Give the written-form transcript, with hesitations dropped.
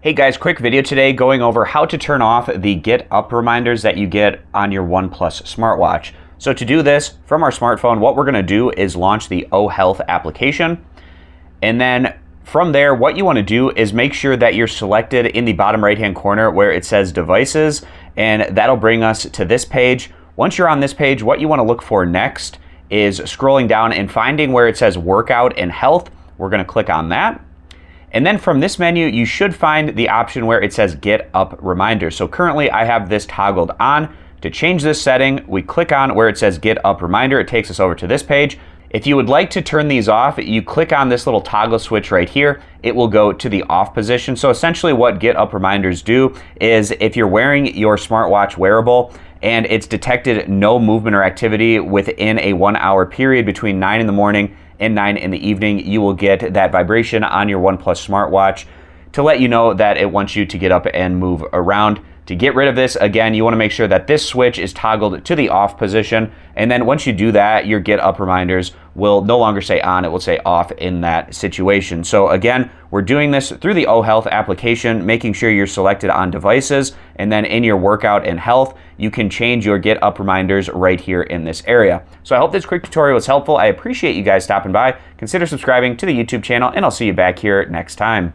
Hey guys, quick video today going over how to turn off the get up reminders that you get on your OnePlus smartwatch. So to do this from our smartphone, what we're going to do is launch the O Health application. And then from there, what you want to do is make sure that you're selected in the bottom right hand corner where it says devices, and that'll bring us to this page. Once you're on this page, what you want to look for next is scrolling down and finding where it says workout and health. We're going to click on that. And then from this menu, you should find the option where it says Get Up Reminder. So currently I have this toggled on. To change this setting, we click on where it says Get Up Reminder. It takes us over to this page. If you would like to turn these off, you click on this little toggle switch right here. It will go to the off position. So essentially what Get Up Reminders do is if you're wearing your smartwatch wearable and it's detected no movement or activity within a 1 hour period between 9 in the morning and 9 in the evening, you will get that vibration on your OnePlus smartwatch to let you know that it wants you to get up and move around. To get rid of this, again, you want to make sure that this switch is toggled to the off position. And then once you do that, your get up reminders will no longer say on, it will say off in that situation. So again, we're doing this through the O Health application, making sure you're selected on devices. And then in your workout and health, you can change your get up reminders right here in this area. So I hope this quick tutorial was helpful. I appreciate you guys stopping by. Consider subscribing to the YouTube channel, and I'll see you back here next time.